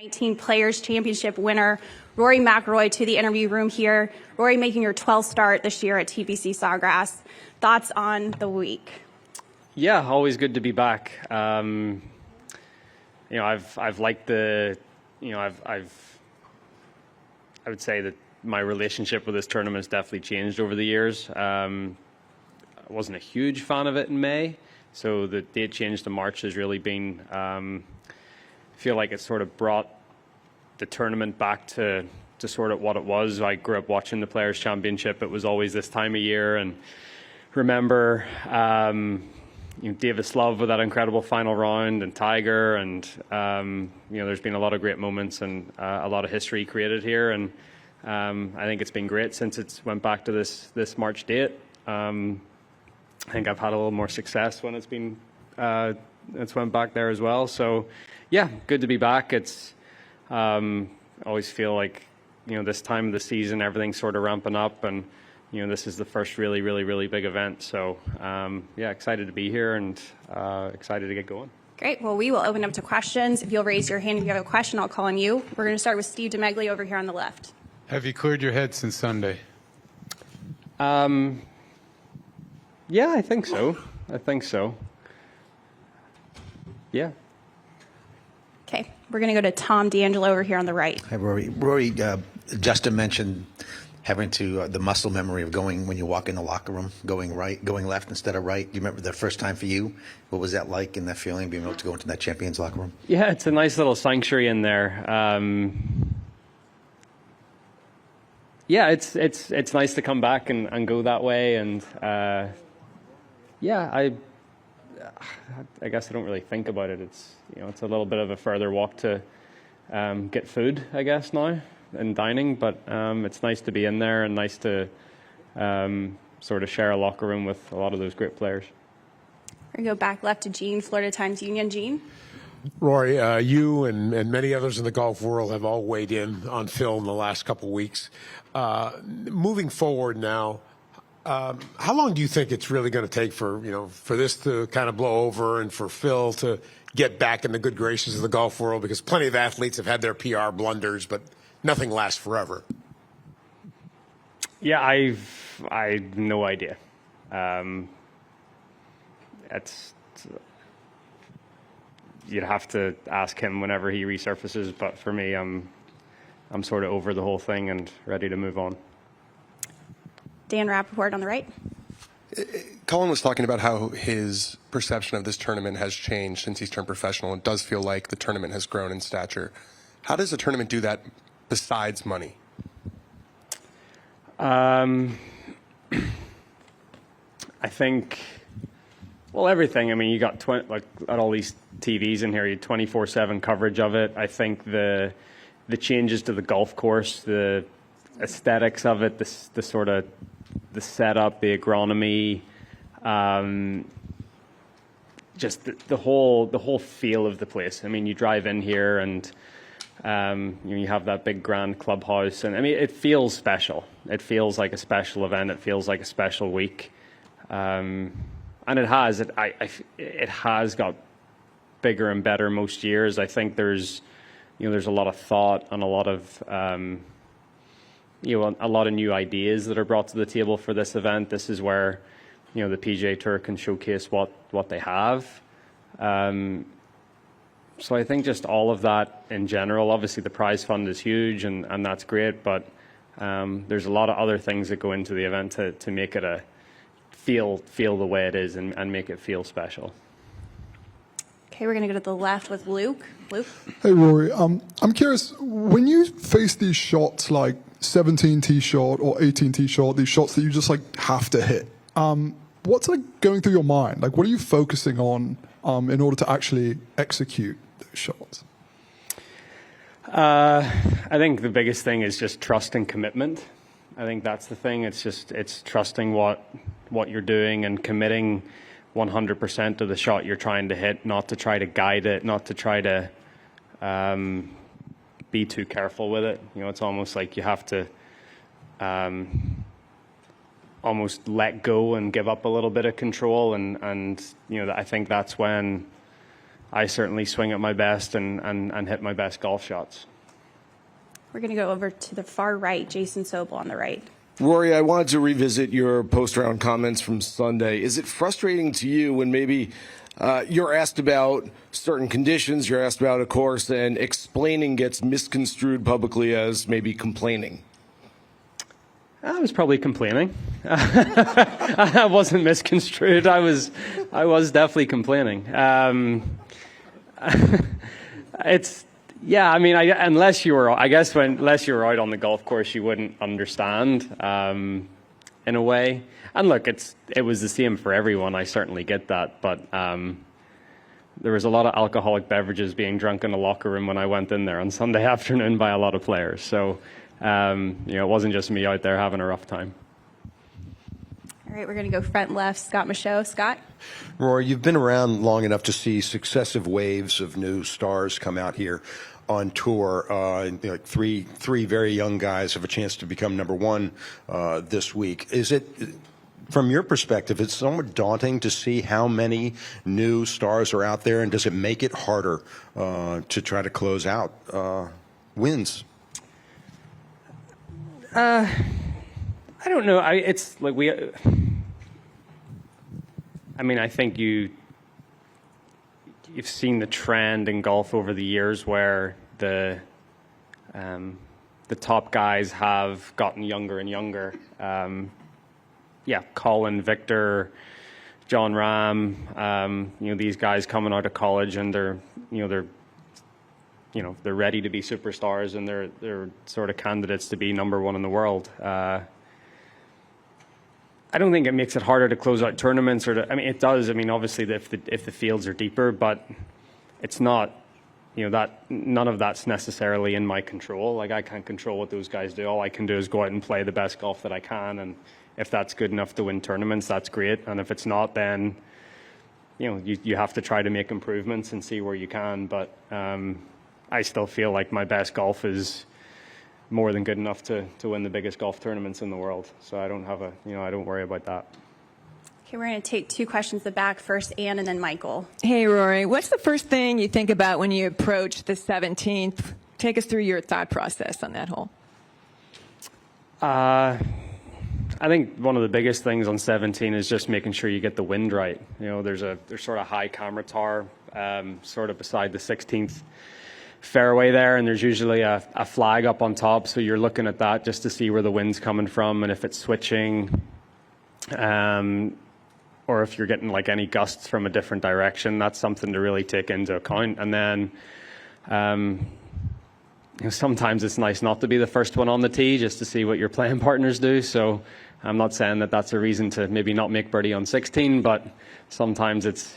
2019 Players Championship winner Rory McIlroy to the interview room here. Rory, making your 12th start this year at TPC Sawgrass. Thoughts on the week? Yeah, always good to be back. I've liked the, I would say that my relationship with this tournament has definitely changed over the years. I wasn't a huge fan of it in May, so the date change to March has really been. I feel like it's sort of brought the tournament back to sort of what it was. I grew up watching the Players Championship. It was always this time of year, and remember Davis Love with that incredible final round, and Tiger, and there's been a lot of great moments and a lot of history created here, and I think it's been great since it's went back to this March date. I think I've had a little more success when it's been it's went back there as well. So yeah, good to be back. It's always feel like this time of the season everything's sort of ramping up, and this is the first really big event. So yeah, excited to be here and excited to get going. Great. Well, we will open up to questions. If you'll raise your hand if you have a question, I'll call on you. We're going to start with Steve DeMegli over here on the left. Have you cleared your head since Sunday? Yeah, I think so. Yeah. Okay. We're going to go to Tom D'Angelo over here on the right. Hi, Rory. Rory, Justin mentioned having the muscle memory of going when you walk in the locker room, going left instead of right. Do you remember the first time for you? What was that like, and that feeling, being able to go into that champions locker room? Yeah, it's a nice little sanctuary in there. Yeah, it's nice to come back and go that way, and yeah, I guess I don't really think about it. It's it's a little bit of a further walk to get food, I guess, now and dining, but it's nice to be in there and nice to sort of share a locker room with a lot of those great players. We're going to go back left to Gene, Florida Times Union. Gene? Rory, you and many others in the golf world have all weighed in on Phil in the last couple of weeks. Moving forward now, how long do you think it's really going to take for this to kind of blow over and for Phil to get back in the good graces of the golf world? Because plenty of athletes have had their PR blunders, but nothing lasts forever. Yeah, I've no idea. You'd have to ask him whenever he resurfaces, but for me, I'm sort of over the whole thing and ready to move on. Dan Rappaport on the right. Colin was talking about how his perception of this tournament has changed since he's turned professional. It does feel like the tournament has grown in stature. How does a tournament do that besides money? I think, well, everything. I mean, you got at all these TVs in here, you 24/7 coverage of it. I think the changes to the golf course, the aesthetics of it, the sort of the setup, the agronomy, just the whole feel of the place. I mean, you drive in here and you have that big grand clubhouse, and I mean, it feels special. It feels like a special event. It feels like a special week, and it has. It has got bigger and better most years. I think there's a lot of thought and a lot of a lot of new ideas that are brought to the table for this event. This is where the PGA Tour can showcase what they have. So I think just all of that in general. Obviously, the prize fund is huge, and that's great. But there's a lot of other things that go into the event to make it feel the way it is and make it feel special. Okay, we're going to go to the left with Luke. Luke? Hey, Rory. I'm curious, when you face these shots like 17 tee shot or 18 tee shot, these shots that you just have to hit, what's going through your mind? What are you focusing on in order to actually execute those shots? I think the biggest thing is just trust and commitment. I think that's the thing. It's trusting what you're doing and committing 100% of the shot you're trying to hit, not to try to guide it, not to try to be too careful with it. It's almost like you have to almost let go and give up a little bit of control, and I think that's when I certainly swing at my best and hit my best golf shots. We're going to go over to the far right, Jason Sobel on the right. Rory, I wanted to revisit your post-round comments from Sunday. Is it frustrating to you when maybe you're asked about certain conditions, you're asked about a course, and explaining gets misconstrued publicly as maybe complaining? I was probably complaining. I wasn't misconstrued. I was definitely complaining. Yeah, I mean, unless you were out on the golf course, you wouldn't understand in a way. And look, it was the same for everyone. I certainly get that, but there was a lot of alcoholic beverages being drunk in the locker room when I went in there on Sunday afternoon by a lot of players. So it wasn't just me out there having a rough time. All right, we're going to go front left, Scott Michaud. Scott? Rory, you've been around long enough to see successive waves of new stars come out here on tour. Like three very young guys have a chance to become number one this week. Is it, from your perspective, it's somewhat daunting to see how many new stars are out there, and does it make it harder to try to close out wins? I don't know. It's like I think you've seen the trend in golf over the years where the top guys have gotten younger and younger. Colin, Victor, John Rahm, these guys coming out of college, and they're ready to be superstars, and they're sort of candidates to be number one in the world. I don't think it makes it harder to close out tournaments, it does. Obviously, if the fields are deeper, but it's not. That none of that's necessarily in my control. Like, I can't control what those guys do. All I can do is go out and play the best golf that I can, and if that's good enough to win tournaments, that's great. And if it's not, then you have to try to make improvements and see where you can. But I still feel like my best golf is more than good enough to win the biggest golf tournaments in the world. So I don't worry about that. Okay, we're going to take two questions at the back. First, Ann, and then Michael. Hey, Rory, what's the first thing you think about when you approach the 17th? Take us through your thought process on that hole. I think one of the biggest things on 17 is just making sure you get the wind right. There's sort of high camera tar sort of beside the 16th fairway there, and there's usually a flag up on top, so you're looking at that just to see where the wind's coming from and if it's switching, or if you're getting like any gusts from a different direction. That's something to really take into account. And then sometimes it's nice not to be the first one on the tee, just to see what your playing partners do. So I'm not saying that that's a reason to maybe not make birdie on 16, but sometimes it's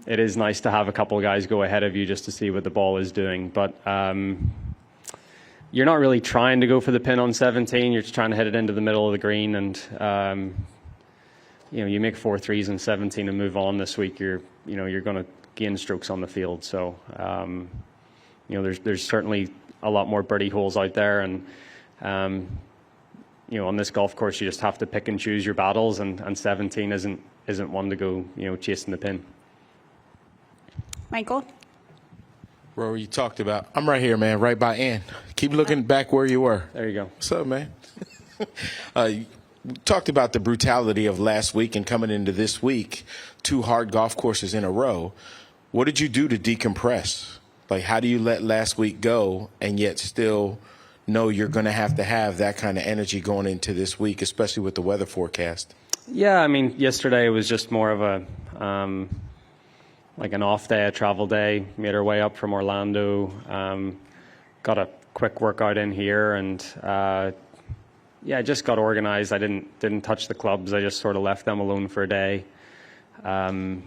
it is nice to have a couple of guys go ahead of you just to see what the ball is doing. But you're not really trying to go for the pin on 17. You're just trying to hit it into the middle of the green. And, you make 4 threes in 17 and move on this week, you're going to gain strokes on the field. So, there's certainly a lot more birdie holes out there. And, on this golf course, you just have to pick and choose your battles. And 17 isn't one to go, chasing the pin. Michael? Rory, you talked about, I'm right here, man, right by Ann. Keep looking back where you were. There you go. What's up, man? You talked about the brutality of last week and coming into this week, 2 hard golf courses in a row. What did you do to decompress? Like, how do you let last week go and yet still know you're going to have that kind of energy going into this week, especially with the weather forecast? Yeah, yesterday was just more of a like an off day, a travel day. Made our way up from Orlando, got a quick workout in here, and I just got organized. I didn't touch the clubs. I just sort of left them alone for a day, and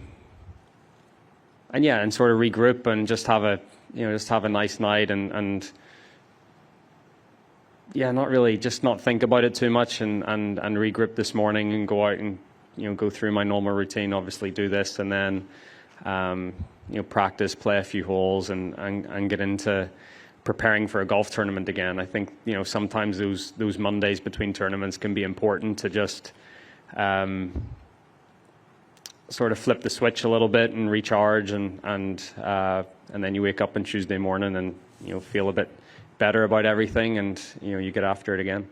sort of regroup and just have a nice night and not think about it too much and regroup this morning and go out and go through my normal routine. Obviously, do this and then. Practice, play a few holes, and get into preparing for a golf tournament again. I think sometimes those Mondays between tournaments can be important to just sort of flip the switch a little bit and recharge, and then you wake up on Tuesday morning and feel a bit better about everything, and you get after it again.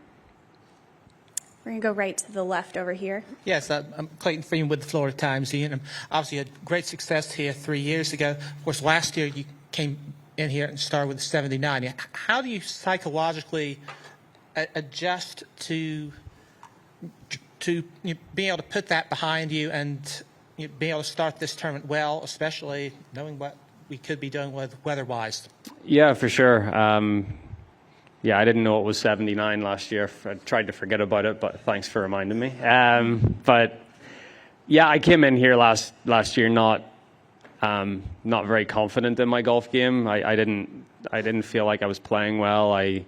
We're going to go right to the left over here. Yes, I'm Clayton Freeman with the Florida Times. Ian, obviously had great success here 3 years ago. Of course, last year you came in here and started with 79. How do you psychologically adjust to being able to put that behind you and being able to start this tournament well, especially knowing what we could be doing with weather-wise? Yeah, for sure. Yeah, I didn't know it was 79 last year. I tried to forget about it, but thanks for reminding me. But yeah, I came in here last year not very confident in my golf game. I didn't feel like I was playing well. I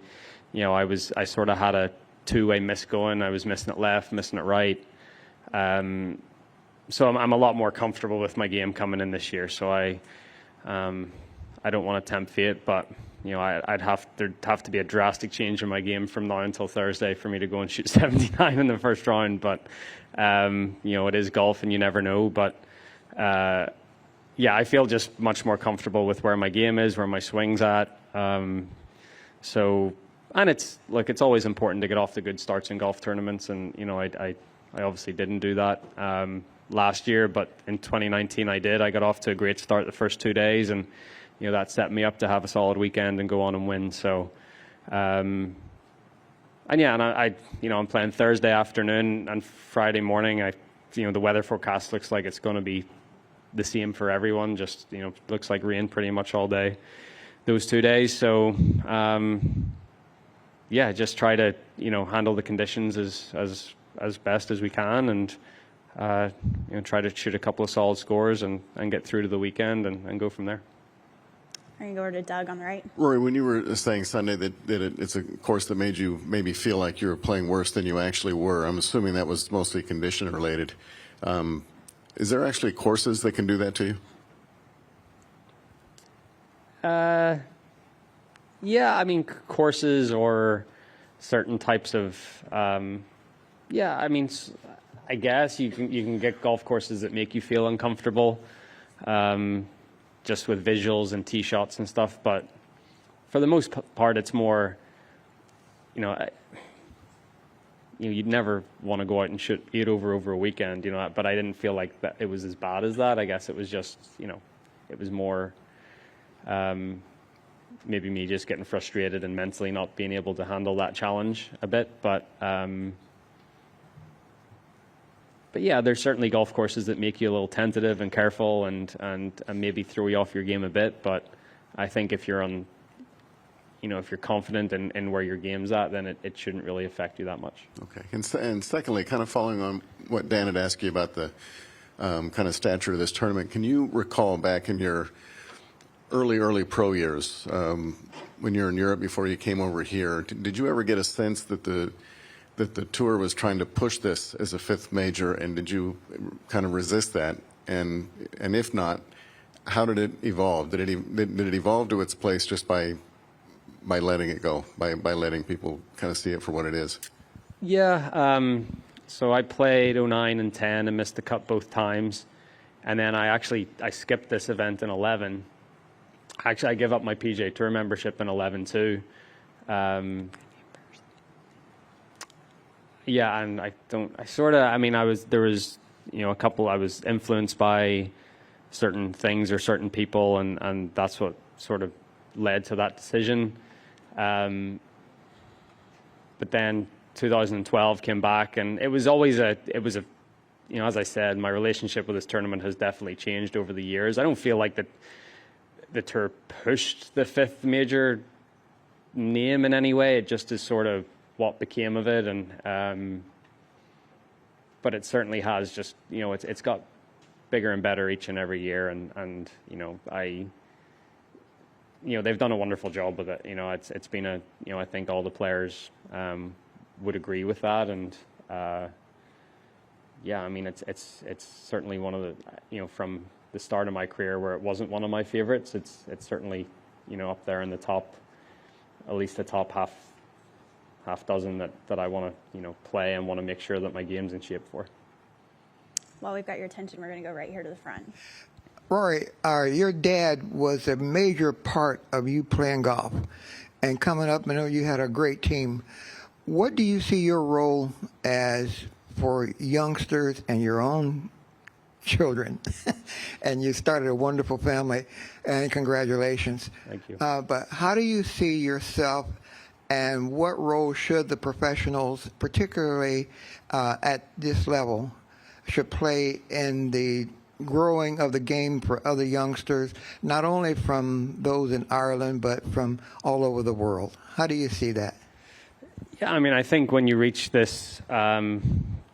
sort of had a two-way miss going. I was missing it left, missing it right. So I'm a lot more comfortable with my game coming in this year. So I don't want to tempt fate, but there'd have to be a drastic change in my game from now until Thursday for me to go and shoot 79 in the first round. But it is golf, and you never know. But yeah, I feel just much more comfortable with where my game is, where my swing's at. And it's always important to get off to good starts in golf tournaments, and I obviously didn't do that last year, but in 2019 I did. I got off to a great start the first 2 days, and that set me up to have a solid weekend and go on and win. So, I'm playing Thursday afternoon and Friday morning. The weather forecast looks like it's going to be the same for everyone. Just looks like rain pretty much all day those 2 days. So, just try to handle the conditions as best as we can, and try to shoot a couple of solid scores and get through to the weekend and go from there. We're going to go over to Doug on the right. Rory, when you were saying Sunday that it's a course that made you maybe feel like you were playing worse than you actually were, I'm assuming that was mostly condition related. Is there actually courses that can do that to you? Yeah, I mean, courses or certain types of, I guess you can get golf courses that make you feel uncomfortable, just with visuals and tee shots and stuff. But for the most part, it's more, you'd never want to go out and shoot 8 over a weekend, but I didn't feel like that it was as bad as that. I guess it was just, it was more, maybe me just getting frustrated and mentally not being able to handle that challenge a bit. But yeah, there's certainly golf courses that make you a little tentative and careful and maybe throw you off your game a bit. But I think if you're if you're confident in where your game's at, then it shouldn't really affect you that much. Okay. And secondly, kind of following on what Dan had asked you about the kind of stature of this tournament, can you recall back in your early pro years, when you were in Europe before you came over here, did you ever get a sense that the tour was trying to push this as a fifth major, and did you kind of resist that? And if not, how did it evolve? Did it evolve to its place just by letting it go, by letting people kind of see it for what it is? Yeah. So I played 09 and 10 and missed the cut both times, and then I skipped this event in 11. Actually, I gave up my PGA Tour membership in 11 too. Yeah, and there was a couple, I was influenced by certain things or certain people, and that's what sort of led to that decision. But then 2012 came back, and it was as I said, my relationship with this tournament has definitely changed over the years. I don't feel like the tour pushed the fifth major name in any way. It just is sort of what became of it, and but it certainly has just it's got bigger and better each and every year, and they've done a wonderful job with it. It's been I think all the players would agree with that, and yeah, I mean it's certainly one of the from the start of my career where it wasn't one of my favorites. It's certainly up there in the top, at least the top half dozen that I want to play and want to make sure that my game's in shape for. while we've got your attention, we're going to go right here to the front. Rory, your dad was a major part of you playing golf. And coming up, I know you had a great team. What do you see your role as for youngsters and your own children? And you started a wonderful family, and congratulations. Thank you. But how do you see yourself, and what role should the professionals, particularly at this level, should play in the growing of the game for other youngsters, not only from those in Ireland, but from all over the world? How do you see that? Yeah, I mean, I think when you reach this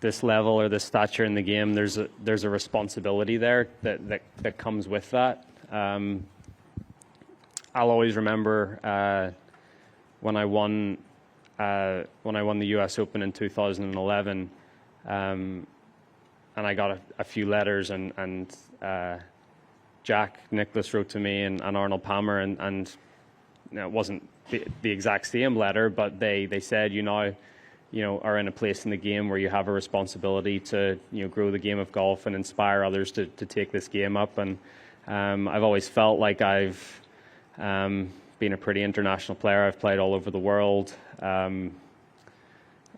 this level or this stature in the game, there's a responsibility there that comes with that. I'll always remember when I won the U.S. Open in 2011. And I got a few letters, and Jack Nicklaus wrote to me and Arnold Palmer, and you know, it wasn't the exact same letter, but they said, you now, are in a place in the game where you have a responsibility to, grow the game of golf and inspire others to take this game up. And I've always felt like I've been a pretty international player. I've played all over the world, and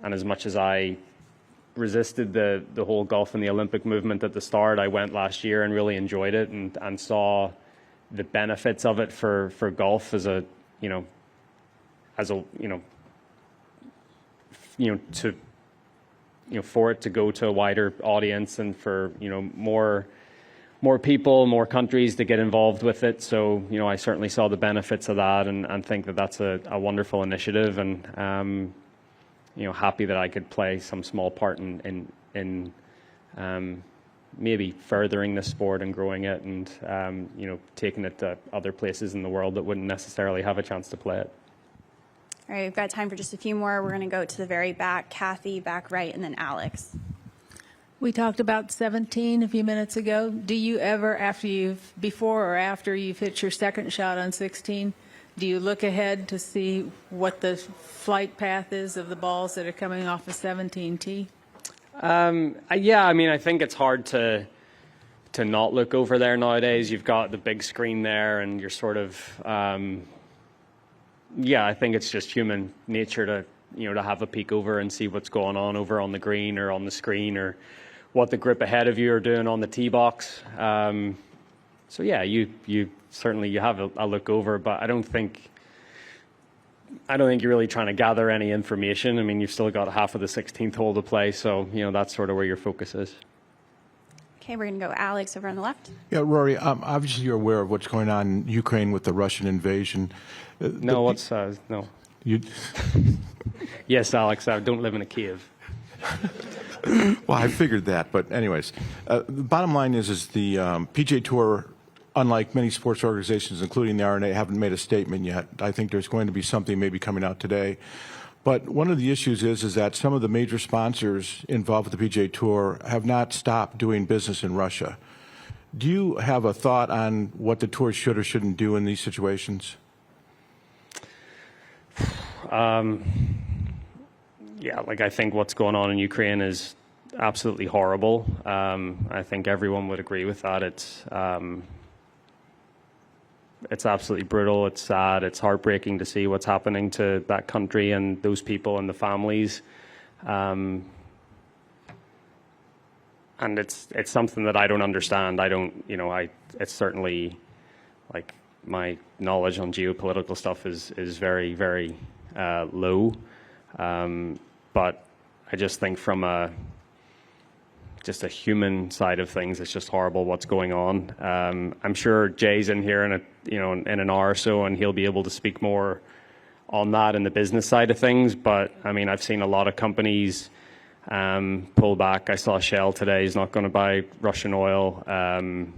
as much as I resisted the whole golf and the Olympic movement at the start, I went last year and really enjoyed it and saw the benefits of it for golf as a for it to go to a wider audience and for more people, more countries to get involved with it. So I certainly saw the benefits of that and think that that's a wonderful initiative, and happy that I could play some small part in maybe furthering the sport and growing it, and taking it to other places in the world that wouldn't necessarily have a chance to play it. All right, we've got time for just a few more. We're going to go to the very back, Kathy, back right, and then Alex. We talked about 17 a few minutes ago. Do you ever, before or after you've hit your second shot on 16, do you look ahead to see what the flight path is of the balls that are coming off of 17T? Yeah, I mean, I think it's hard to not look over there nowadays. You've got the big screen there, and you're sort of, I think it's just human nature to, to have a peek over and see what's going on over on the green or on the screen, or what the grip ahead of you are doing on the tee box. So yeah, you certainly you have a look over, but I don't think you're really trying to gather any information. I mean, you've still got half of the 16th hole to play, so that's sort of where your focus is. Okay, we're going to go Alex over on the left. Yeah, Rory, obviously you're aware of what's going on in Ukraine with the Russian invasion. No. You... Yes, Alex, I don't live in a Kiev. Well, I figured that, but anyways, the bottom line is the PGA Tour, unlike many sports organizations, including the R&A, haven't made a statement yet. I think there's going to be something maybe coming out today. But one of the issues is that some of the major sponsors involved with the PGA Tour have not stopped doing business in Russia. Do you have a thought on what the Tour should or shouldn't do in these situations? Yeah, I think what's going on in Ukraine is absolutely horrible. I think everyone would agree with that. It's absolutely brutal. It's sad. It's heartbreaking to see what's happening to that country and those people and the families. And it's something that I don't understand. It's certainly my knowledge on geopolitical stuff is very, very low. But I just think from a human side of things, it's just horrible what's going on. I'm sure Jay's in here in an hour or so, and he'll be able to speak more on that and the business side of things. But I mean, I've seen a lot of companies pull back. I saw Shell today; he's not going to buy Russian oil. And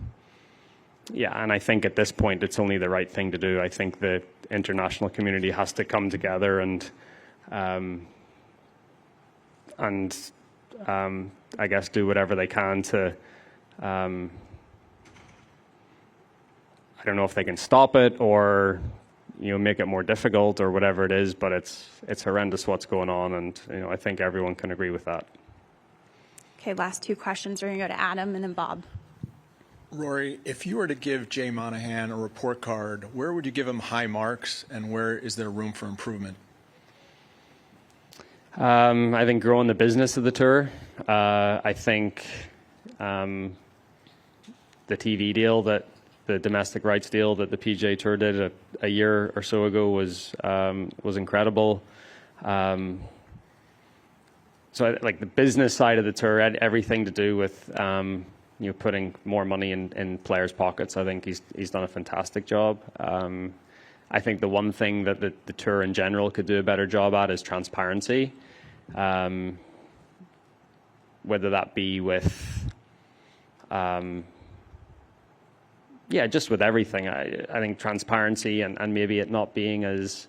I think at this point, it's only the right thing to do. I think the international community has to come together and I guess do whatever they can to, I don't know if they can stop it or, make it more difficult or whatever it is, but it's horrendous what's going on, and, I think everyone can agree with that. Okay, last two questions. We're going to go to Adam and then Bob. Rory, if you were to give Jay Monahan a report card, where would you give him high marks, and where is there room for improvement? I think growing the business of the tour. I think the TV deal, that the domestic rights deal that the PGA Tour did a year or so ago was incredible. So like the business side of the tour had everything to do with putting more money in players' pockets. I think he's done a fantastic job. I think the one thing that the tour in general could do a better job at is transparency. Whether that be with, just with everything. I think transparency and maybe it not being as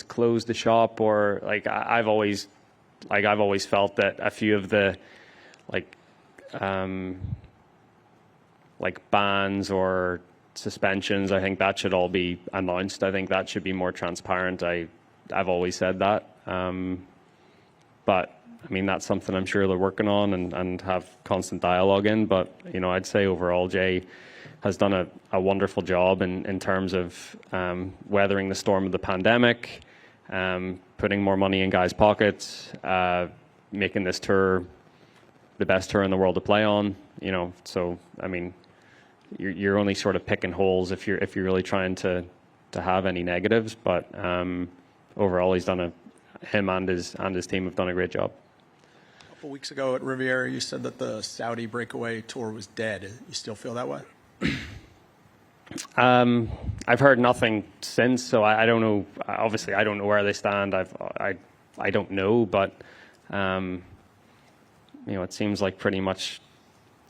closed the shop, or like I've always felt that a few of the like bans or suspensions, I think that should all be announced. I think that should be more transparent. I've always said that. But I mean, that's something I'm sure they're working on and have constant dialogue in. But, I'd say overall, Jay has done a wonderful job in terms of weathering the storm of the pandemic, putting more money in guys' pockets, making this tour the best tour in the world to play on. So, I mean, you're only sort of picking holes if you're really trying to have any negatives. But overall, him and his team have done a great job. A couple weeks ago at Riviera, you said that the Saudi breakaway tour was dead. You still feel that way? I've heard nothing since, so I don't know. Obviously, I don't know where they stand. I don't know, but it seems like pretty much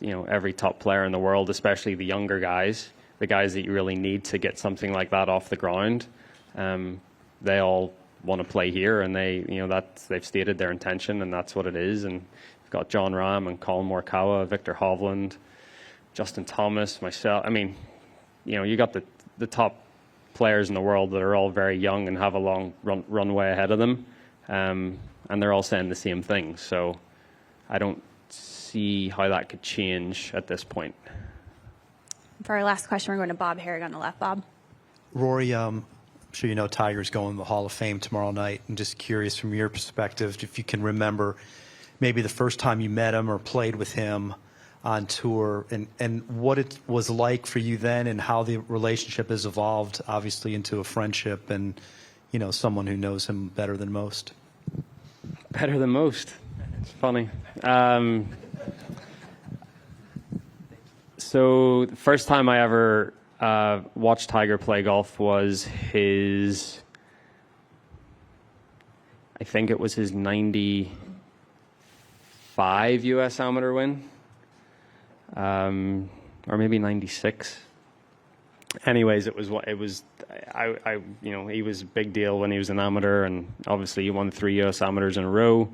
every top player in the world, especially the younger guys, the guys that you really need to get something like that off the ground, they all want to play here, and they've stated their intention, and that's what it is. And you've got John Rahm and Colin Morikawa, Victor Hovland, Justin Thomas, myself. I mean, you got the top players in the world that are all very young and have a long runway ahead of them, and they're all saying the same thing. So I don't see how that could change at this point. For our last question, we're going to Bob Herrig on the left. Bob. Rory, I'm sure you know Tiger's going to the Hall of Fame tomorrow night. I'm just curious from your perspective, if you can remember maybe the first time you met him or played with him on tour, and what it was like for you then, and how the relationship has evolved, obviously, into a friendship, and someone who knows him better than most. Better than most. It's funny. So the first time I ever watched Tiger play golf was I think it was his 95 U.S. Amateur win, or maybe 96. Anyways, he was a big deal when he was an amateur, and obviously he won 3 U.S. amateurs in a row,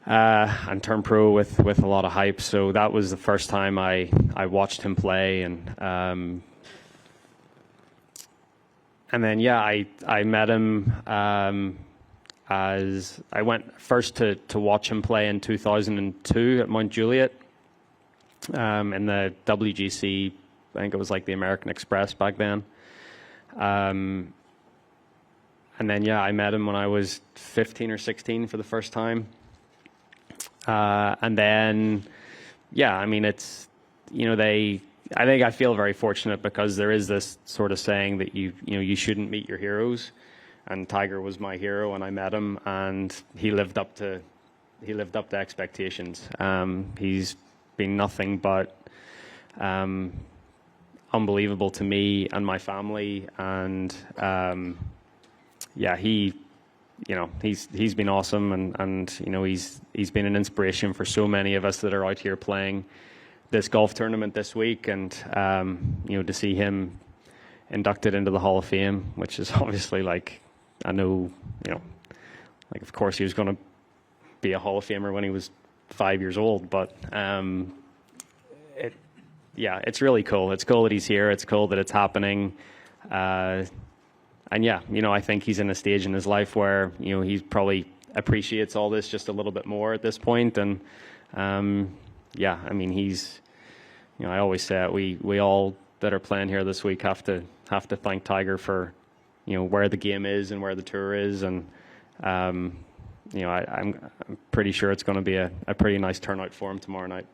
and turned pro with a lot of hype. So that was the first time I watched him play, and then I met him as I went first to watch him play in 2002 at Mount Juliet, in the WGC. I think it was like the American Express back then. And then, I met him when I was 15 or 16 for the first time. And then, I mean, it's, I think I feel very fortunate because there is this sort of saying that you shouldn't meet your heroes. And Tiger was my hero, and I met him, and he lived up to expectations. He's been nothing but unbelievable to me and my family, and he's been awesome, and he's been an inspiration for so many of us that are out here playing this golf tournament this week, and to see him inducted into the Hall of Fame, which is obviously I know of course he was going to be a Hall of Famer when he was 5 years old, but it's really cool. It's cool that he's here. It's cool that it's happening. And I think he's in a stage in his life where, he's probably appreciates all this just a little bit more at this point. And yeah, I mean, he's, I always say it, we all that are playing here this week have to thank Tiger for, where the game is and where the tour is. And, I'm pretty sure it's going to be a pretty nice turnout for him tomorrow night.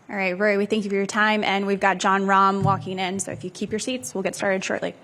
All right, Rory, we thank you for your time, and we've got John Rahm walking in, so if you keep your seats, we'll get started shortly.